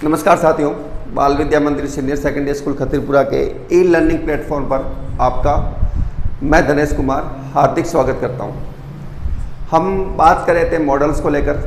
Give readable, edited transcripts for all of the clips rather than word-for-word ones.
नमस्कार साथियों, बाल विद्या मंदिर सीनियर सेकेंडरी स्कूल खतीरपुरा के ई लर्निंग प्लेटफॉर्म पर आपका मैं धनेश कुमार हार्दिक स्वागत करता हूं। हम बात कर रहे थे मॉडल्स को लेकर।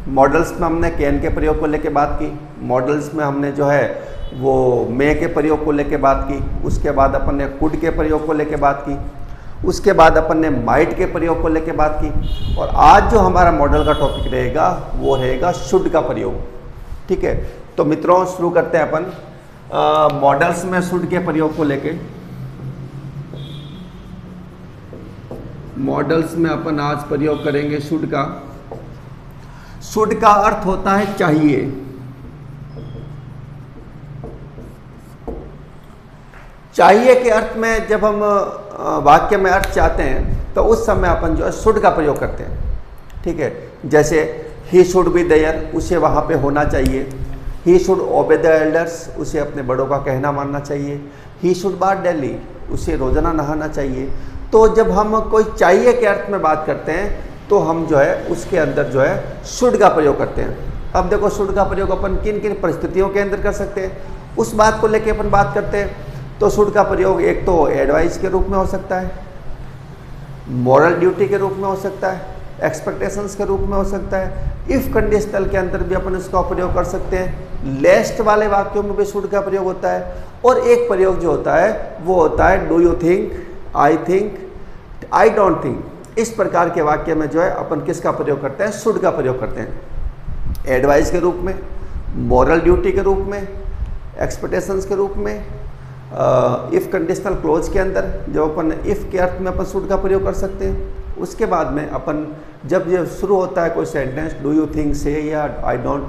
मॉडल्स में हमने कैन के प्रयोग को लेकर बात की। मॉडल्स में हमने जो है वो मे के प्रयोग को लेकर बात की। उसके बाद अपन ने कुड के प्रयोग को लेकर बात की। उसके बाद अपन ने माइट के प्रयोग को लेकर बात की। और आज जो हमारा मॉडल का टॉपिक रहेगा वो रहेगा शुड का प्रयोग। ठीक है, तो मित्रों शुरू करते हैं अपन मॉडल्स में शुड के प्रयोग को लेके। मॉडल्स में अपन आज प्रयोग करेंगे शुड का। शुड का अर्थ होता है चाहिए। चाहिए के अर्थ में जब हम वाक्य में अर्थ चाहते हैं तो उस समय अपन जो है शुड का प्रयोग करते हैं। ठीक है, जैसे ही शुड बी देयर, उसे वहाँ पे होना चाहिए। He should obey the elders, उसे अपने बड़ों का कहना मानना चाहिए। ही शुड बाथ डेली, उसे रोजाना नहाना चाहिए। तो जब हम कोई चाहिए के अर्थ में बात करते हैं तो हम जो है उसके अंदर जो है शुड का प्रयोग करते हैं। अब देखो शुड का प्रयोग अपन किन किन परिस्थितियों के अंदर कर सकते हैं, उस बात को लेके अपन बात करते हैं। तो शुड का प्रयोग एक तो एडवाइस के रूप में हो सकता है, मॉरल ड्यूटी के रूप में हो सकता है, एक्सपेक्टेशंस के रूप में हो सकता है। इफ कंडीशनल के अंदर भी अपन इसका प्रयोग कर सकते हैं। लेस्ट वाले वाक्यों में भी शुड का प्रयोग होता है। और एक प्रयोग जो होता है वो होता है do you think, I think, I don't think. इस प्रकार के वाक्य में जो है अपन किसका प्रयोग करते हैं, शुड का प्रयोग करते हैं। एडवाइस के रूप में, मॉरल ड्यूटी के रूप में, एक्सपेक्टेशंस के रूप में, इफ कंडीशनल क्लोज के अंदर जो अपन इफ के अर्थ में अपन शुड का प्रयोग कर सकते हैं। उसके बाद में अपन जब ये शुरू होता है कोई सेंटेंस डू यू थिंक से या आई डोंट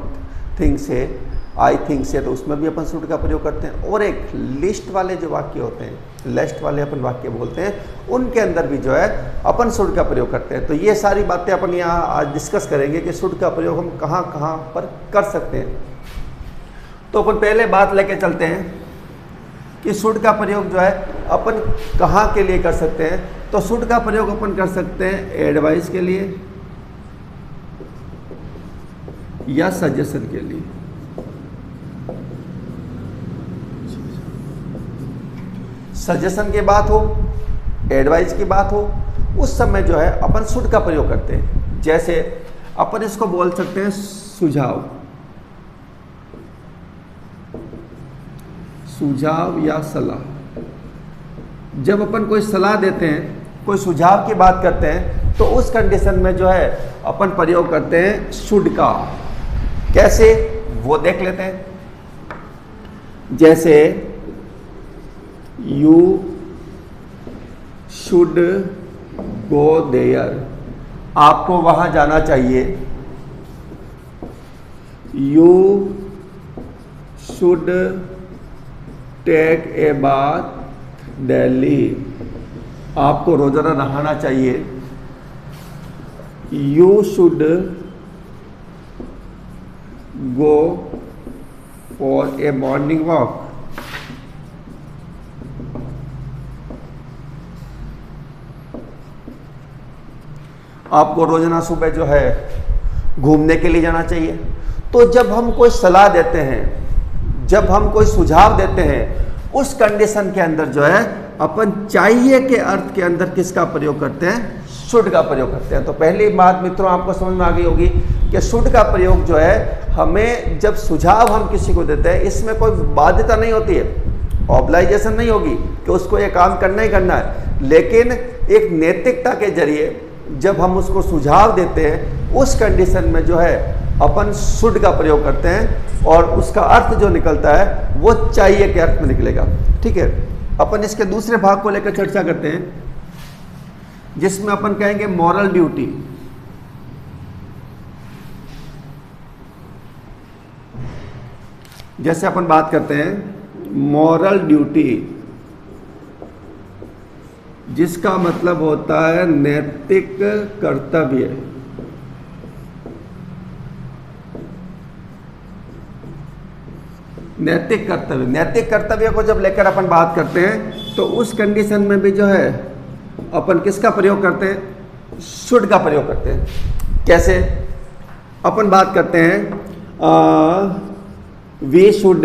थिंक से, आई थिंक से, तो उसमें भी अपन शुड का प्रयोग करते हैं। और एक लिस्ट वाले जो वाक्य होते हैं, लिस्ट वाले अपन वाक्य बोलते हैं, उनके अंदर भी जो है अपन शुड का प्रयोग करते हैं। तो ये सारी बातें अपन यहाँ आज डिस्कस करेंगे कि शुड का प्रयोग हम कहाँ कहाँ पर कर सकते हैं। तो अपन पहले बात लेके चलते हैं कि शुड का प्रयोग जो है अपन कहाँ के लिए कर सकते हैं। तो शुड का प्रयोग अपन कर सकते हैं एडवाइस के लिए या सजेशन के लिए। सजेशन की बात हो, एडवाइस की बात हो, उस समय जो है अपन शुड का प्रयोग करते हैं। जैसे अपन इसको बोल सकते हैं सुझाव, सुझाव या सलाह। जब अपन कोई सलाह देते हैं, कोई सुझाव की बात करते हैं, तो उस कंडीशन में जो है अपन प्रयोग करते हैं शुड का। कैसे वो देख लेते हैं। जैसे यू शुड गो देयर, आपको वहां जाना चाहिए। You should take a bath daily, आपको रोजाना नहाना चाहिए। You should go for a morning walk, आपको रोजाना सुबह जो है घूमने के लिए जाना चाहिए। तो जब हम कोई सलाह देते हैं, जब हम कोई सुझाव देते हैं, उस कंडीशन के अंदर जो है अपन चाहिए के अर्थ के अंदर किसका प्रयोग करते हैं, शुड का प्रयोग करते हैं। तो पहली बात मित्रों आपको समझ में आ गई होगी कि शुड का प्रयोग जो है हमें जब सुझाव हम किसी को देते हैं, इसमें कोई बाध्यता नहीं होती है, ऑब्लाइजेशन नहीं होगी कि उसको ये काम करना ही करना है। लेकिन एक नैतिकता के जरिए जब हम उसको सुझाव देते हैं, उस कंडीशन में जो है अपन शुड का प्रयोग करते हैं और उसका अर्थ जो निकलता है वो चाहिए के अर्थ में निकलेगा। ठीक है, अपन इसके दूसरे भाग को लेकर चर्चा करते हैं जिसमें अपन कहेंगे मॉरल ड्यूटी। जैसे अपन बात करते हैं मॉरल ड्यूटी, जिसका मतलब होता है नैतिक कर्तव्य। नैतिक कर्तव्य, नैतिक कर्तव्य को जब लेकर अपन बात करते हैं तो उस कंडीशन में भी जो है अपन किसका प्रयोग करते हैं, शुड का प्रयोग करते हैं। कैसे, अपन बात करते हैं we should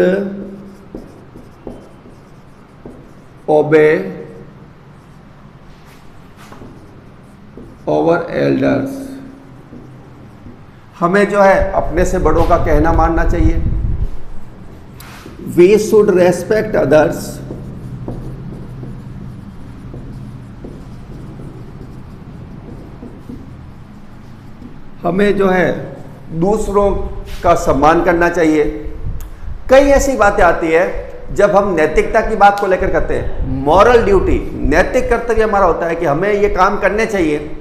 obey over elders. हमें जो है अपने से बड़ों का कहना मानना चाहिए। वी शुड रेस्पेक्ट अदर्स हमें जो है दूसरों का सम्मान करना चाहिए। कई ऐसी बातें आती है जब हम नैतिकता की बात को लेकर करते हैं, मॉरल ड्यूटी, नैतिक कर्तव्य हमारा होता है कि हमें ये काम करने चाहिए,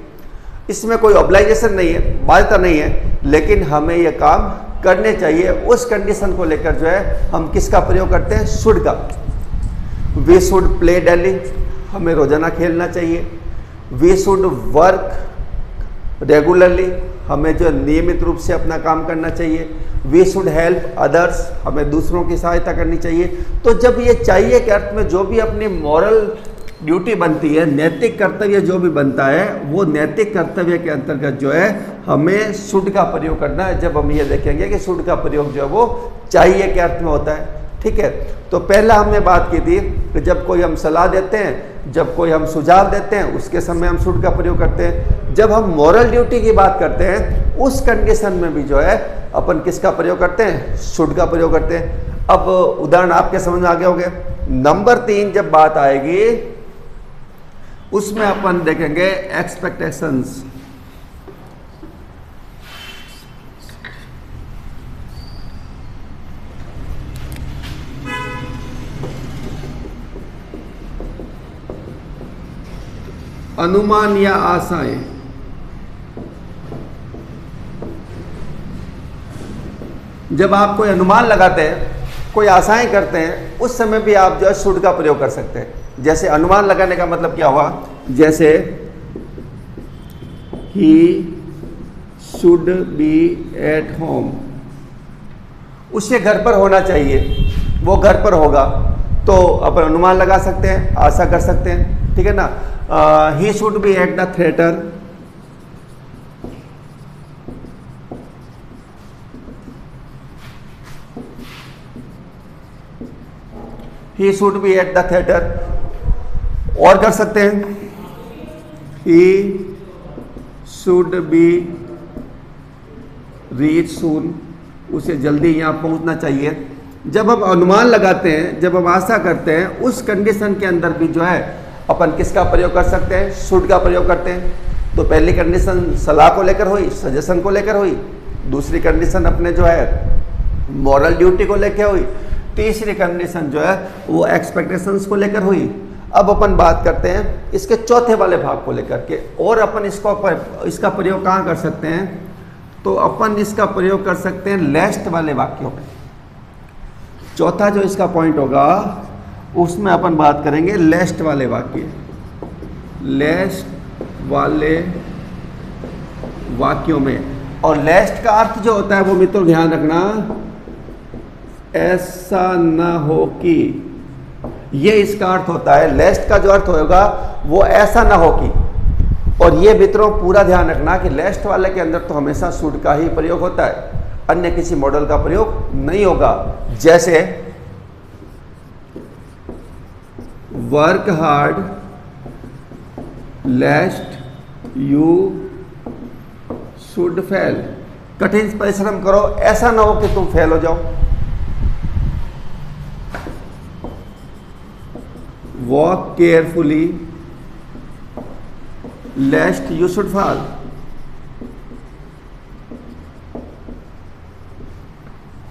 इसमें कोई ऑब्लाइजेशन नहीं है, बाध्यता नहीं है, लेकिन हमें ये काम करने चाहिए। उस कंडीशन को लेकर जो है हम किसका प्रयोग करते हैं? शुड का। वी शुड प्ले डेली, हमें रोजाना खेलना चाहिए। वी शुड वर्क रेगुलरली, हमें जो नियमित रूप से अपना काम करना चाहिए। वी शुड हेल्प अदर्स, हमें दूसरों की सहायता करनी चाहिए। तो जब ये चाहिए के अर्थ में जो भी अपनी मॉरल ड्यूटी बनती है, नैतिक कर्तव्य जो भी बनता है, वो नैतिक कर्तव्य के अंतर्गत जो है हमें शुड का प्रयोग करना है। जब हम ये देखेंगे कि शुड का प्रयोग जो है वो चाहिए के अर्थ में होता है। ठीक है, तो पहला हमने बात की थी कि जब कोई हम सलाह देते हैं, जब कोई हम सुझाव देते हैं, उसके समय हम शुड का प्रयोग करते हैं। जब हम मॉरल ड्यूटी की बात करते हैं, उस कंडीशन में भी जो है अपन किसका प्रयोग करते हैं? शुड का प्रयोग करते हैं। अब उदाहरण आपके समझ में आ गए होंगे। नंबर 3 जब बात आएगी उसमें अपन देखेंगे एक्सपेक्टेशंस। अनुमान या आशाएं। जब आप कोई अनुमान लगाते हैं, कोई आशाएं करते हैं, उस समय भी आप जो है शुड का प्रयोग कर सकते हैं। जैसे अनुमान लगाने का मतलब क्या हुआ? जैसे ही शुड बी एट होम, उसे घर पर होना चाहिए, वो घर पर होगा, तो अपन अनुमान लगा सकते हैं, आशा कर सकते हैं। ठीक है ना। ही should B at the theatre, he should B at the theatre. और कर सकते हैं, ही शुड बी रीच सून, उसे जल्दी यहाँ पहुँचना चाहिए। जब हम अनुमान लगाते हैं, जब हम आशा करते हैं, उस कंडीशन के अंदर भी जो है अपन किसका प्रयोग कर सकते हैं? शुड का प्रयोग करते हैं। तो पहली कंडीशन सलाह को लेकर हुई, सजेशन को लेकर हुई। दूसरी कंडीशन अपने जो है मॉरल ड्यूटी को लेकर हुई। तीसरी कंडीशन जो है वो एक्सपेक्टेशंस को लेकर हुई। अब अपन बात करते हैं इसके चौथे वाले भाग को लेकर के, और अपन इसका प्रयोग कहाँ कर सकते हैं? तो अपन इसका प्रयोग कर सकते हैं लेस्ट वाले वाक्यों में। चौथा जो इसका पॉइंट होगा उसमें अपन बात करेंगे लेस्ट वाले वाक्य। लेस्ट वाले वाक्यों में, और लेस्ट का अर्थ जो होता है वो मित्रों ध्यान रखना, ऐसा न हो कि, ये इसका अर्थ होता है। लेस्ट का जो अर्थ होगा वो ऐसा ना हो कि, और ये मित्रों पूरा ध्यान रखना कि लेस्ट वाले के अंदर तो हमेशा शुड का ही प्रयोग होता है, अन्य किसी मॉडल का प्रयोग नहीं होगा। जैसे work hard लेस्ट you should fail, कठिन परिश्रम करो, ऐसा ना हो कि तुम फेल हो जाओ। Walk carefully लेस्ट you should fall,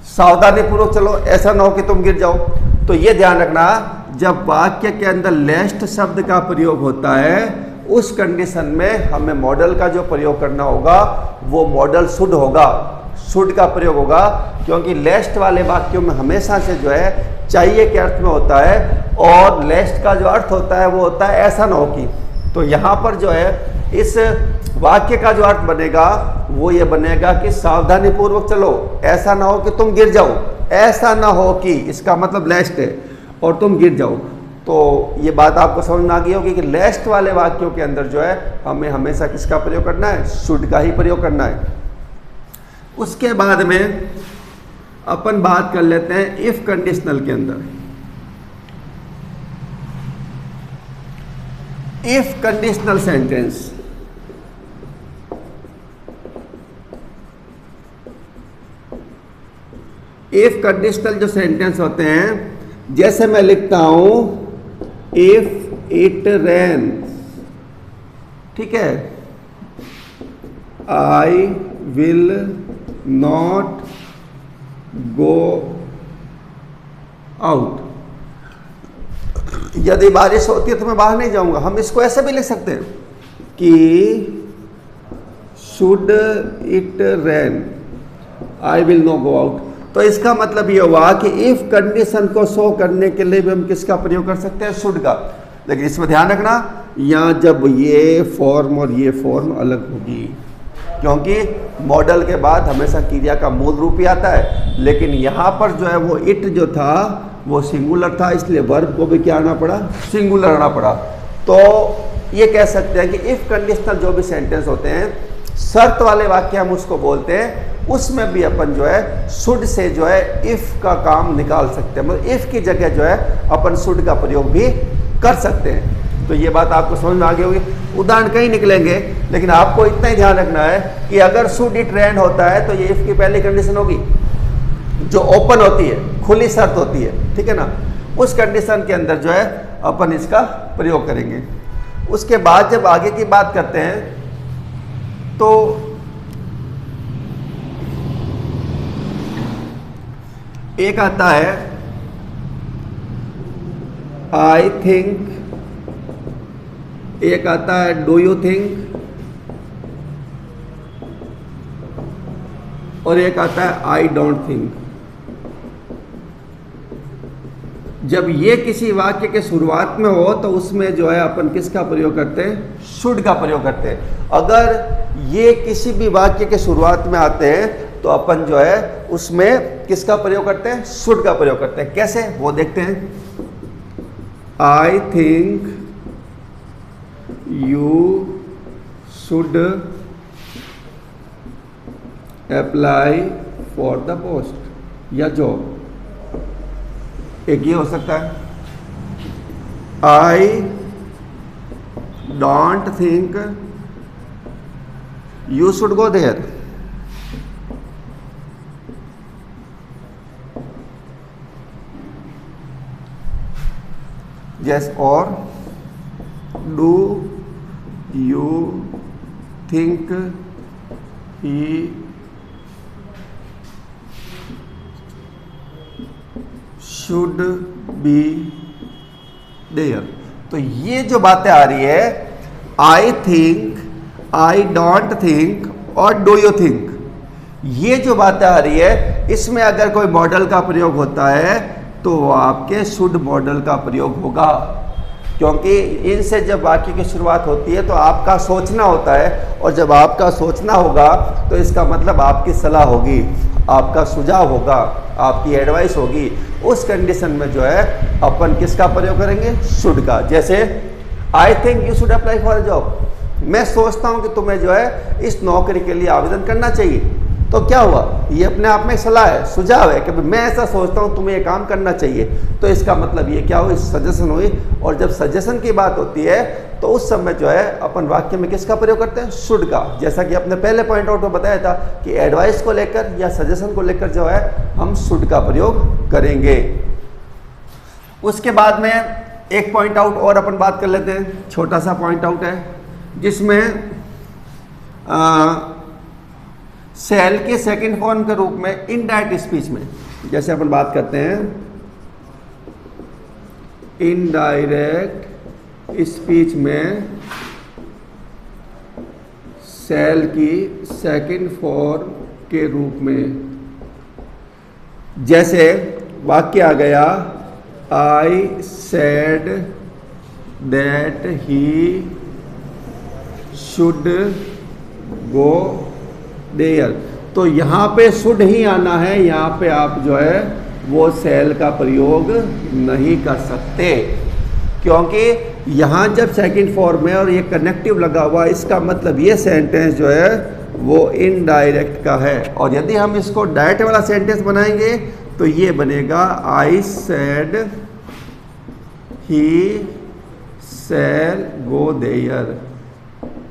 सावधानी पूर्वक चलो, ऐसा ना हो कि तुम गिर जाओ। तो ये ध्यान रखना, जब वाक्य के अंदर लेस्ट शब्द का प्रयोग होता है, उस कंडीशन में हमें मॉडल का जो प्रयोग करना होगा वो मॉडल शुड होगा, शुड का प्रयोग होगा। क्योंकि लेस्ट वाले वाक्यों में हमेशा से जो है चाहिए के अर्थ में होता है, और लेस्ट का जो अर्थ होता है वो होता है ऐसा ना हो कि। तो यहाँ पर जो है इस वाक्य का जो अर्थ बनेगा वो ये बनेगा कि सावधानी पूर्वक चलो, ऐसा ना हो कि तुम गिर जाओ, ऐसा ना हो कि, इसका मतलब लेस्ट है, और तुम गिर जाओ। तो ये बात आपको समझ में आ गई होगी कि लेस्ट वाले वाक्यों के अंदर जो है हमें हमेशा किसका प्रयोग करना है? शुड का ही प्रयोग करना है। उसके बाद में अपन बात कर लेते हैं इफ कंडीशनल के अंदर। If conditional sentence, if conditional जो सेंटेंस होते हैं, जैसे मैं लिखता हूं इफ इट रेन, ठीक है, I will not go out. यदि बारिश होती है तो मैं बाहर नहीं जाऊंगा। हम इसको ऐसे भी लिख सकते हैं कि should it rain I will not go out. तो इसका मतलब ये हुआ कि इफ कंडीशन को शो करने के लिए भी हम किसका प्रयोग कर सकते हैं, शुड का। लेकिन इसमें ध्यान रखना, यहाँ जब ये फॉर्म और ये फॉर्म अलग होगी, क्योंकि मॉडल के बाद हमेशा क्रिया का मूल रूप ही आता है। लेकिन यहाँ पर जो है वो इट जो था वो सिंगुलर था, इसलिए वर्ब को भी क्या आना पड़ा, सिंगुलर आना पड़ा। तो ये कह सकते हैं कि इफ कंडीशनल जो भी सेंटेंस होते हैं, शर्त वाले वाक्य हम उसको बोलते हैं, उसमें भी अपन जो है शुड से जो है इफ का काम निकाल सकते हैं। मतलब इफ की जगह जो है अपन शुड का प्रयोग भी कर सकते हैं। तो ये बात आपको समझ में आ गई होगी। उदाहरण कहीं निकलेंगे, लेकिन आपको इतना ही ध्यान रखना है कि अगर शुड इट रेन होता है तो ये इफ की पहली कंडीशन होगी जो ओपन होती है, खुली शर्त होती है, ठीक है ना। उस कंडीशन के अंदर जो है अपन इसका प्रयोग करेंगे। उसके बाद जब आगे की बात करते हैं तो एक आता है आई थिंक, एक आता है डू यू थिंक, और एक आता है आई डोंट थिंक। जब ये किसी वाक्य के शुरुआत में हो तो उसमें जो है अपन किसका प्रयोग करते हैं, शुड का प्रयोग करते हैं। अगर ये किसी भी वाक्य के शुरुआत में आते हैं तो अपन जो है उसमें किसका प्रयोग करते हैं, शुड का प्रयोग करते हैं। कैसे, वो देखते हैं। I think you should apply for the post या जॉब। एक ये हो सकता है I don't think you should go there. Yes, और do you think he should be there. तो ये जो बातें आ रही है, I think, I don't think और डू यू थिंक, ये जो बातें आ रही है, इसमें अगर कोई मॉडल का प्रयोग होता है तो वो आपके शुड मॉडल का प्रयोग होगा। क्योंकि इनसे जब वाक्य की शुरुआत होती है तो आपका सोचना होता है, और जब आपका सोचना होगा तो इसका मतलब आपकी सलाह होगी, आपका सुझाव होगा, आपकी एडवाइस होगी। उस कंडीशन में जो है अपन किसका प्रयोग करेंगे, शुड का। जैसे आई think you should apply for a job, मैं सोचता हूं कि तुम्हें जो है इस नौकरी के लिए आवेदन करना चाहिए। तो क्या हुआ, ये अपने आप में सलाह है, सुझाव है कि मैं ऐसा सोचता हूं तुम्हें ये काम करना चाहिए। तो इसका मतलब ये क्या हुई, सजेशन हुई। और जब सजेशन की बात होती है तो उस समय जो है अपन वाक्य में किसका प्रयोग करते हैं, शुड का। जैसा कि अपने पहले पॉइंट आउट में बताया था कि एडवाइस को लेकर या सजेशन को लेकर जो है हम शुड का प्रयोग करेंगे। उसके बाद में एक पॉइंट आउट और अपन बात कर लेते हैं, छोटा सा पॉइंट आउट है जिसमें सेल के सेकंड फॉर्म के रूप में इनडायरेक्ट स्पीच में, जैसे अपन बात करते हैं इनडायरेक्ट स्पीच में सेल की सेकंड फॉर्म के रूप में, जैसे वाक्य आ गया I said that he should go there. तो यहाँ पे शुड ही आना है, यहाँ पे आप जो है वो सेल का प्रयोग नहीं कर सकते, क्योंकि यहाँ जब सेकंड फॉर्म में और ये कनेक्टिव लगा हुआ, इसका मतलब ये सेंटेंस जो है वो इनडायरेक्ट का है। और यदि हम इसको डायरेक्ट वाला सेंटेंस बनाएंगे तो ये बनेगा I said he shell go there,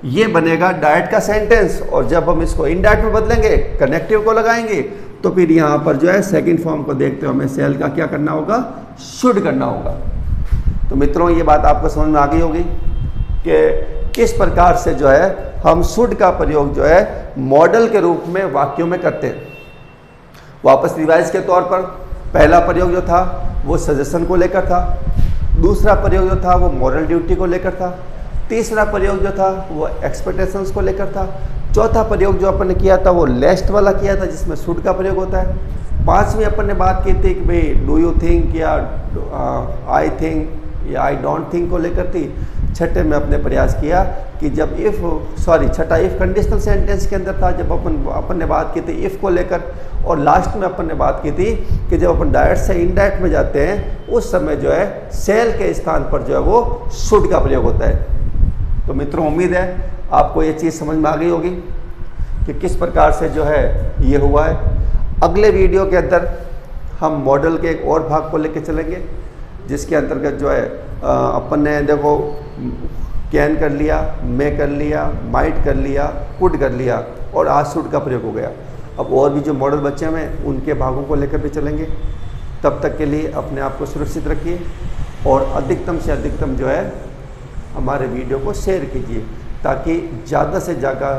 ये बनेगा डायरेक्ट का सेंटेंस। और जब हम इसको इनडायरेक्ट में बदलेंगे, कनेक्टिव को लगाएंगे, तो फिर यहाँ पर जो है सेकंड फॉर्म को देखते हुए हमें शैल का क्या करना होगा, शुड करना होगा। तो मित्रों ये बात आपको समझ में आ गई होगी कि किस प्रकार से जो है हम शुड का प्रयोग जो है मॉडल के रूप में वाक्यों में करते हैं। वापस रिवाइज के तौर पर पहला प्रयोग जो था वो सजेशन को लेकर था, दूसरा प्रयोग जो था वो मॉरल ड्यूटी को लेकर था, तीसरा प्रयोग जो था वो एक्सपेक्टेशंस को लेकर था, चौथा प्रयोग जो अपन ने किया था वो लेस्ट वाला किया था जिसमें शुड का प्रयोग होता है, पांचवी अपन ने बात की थी कि भाई डू यू थिंक या आई थिंक या आई डोंट थिंक को लेकर थी। छठे में अपने प्रयास किया कि जब छठा इफ कंडीशनल सेंटेंस के अंदर था, जब अपन ने बात की थी इफ को लेकर। और लास्ट में अपन ने बात की थी कि जब अपन डायरेक्ट से इनडायरेक्ट में जाते हैं उस समय जो है शैल के स्थान पर जो है वो शुड का प्रयोग होता है। तो मित्रों उम्मीद है आपको ये चीज़ समझ में आ गई होगी कि किस प्रकार से जो है ये हुआ है। अगले वीडियो के अंदर हम मॉडल के एक और भाग को लेकर चलेंगे जिसके अंतर्गत जो है अपन ने देखो कैन कर लिया, मे कर लिया, माइट कर लिया, कुड कर लिया और आज शुड का प्रयोग हो गया। अब और भी जो मॉडल बच्चे हैं उनके भागों को लेकर भी चलेंगे। तब तक के लिए अपने आप को सुरक्षित रखिए और अधिकतम से अधिकतम जो है हमारे वीडियो को शेयर कीजिए ताकि ज़्यादा से ज़्यादा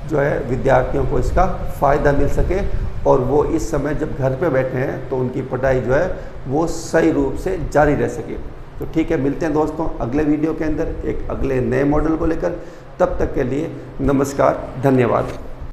जो है विद्यार्थियों को इसका फ़ायदा मिल सके और वो इस समय जब घर पे बैठे हैं तो उनकी पढ़ाई जो है वो सही रूप से जारी रह सके। तो ठीक है, मिलते हैं दोस्तों अगले वीडियो के अंदर एक अगले नए मॉडल को लेकर। तब तक के लिए नमस्कार, धन्यवाद।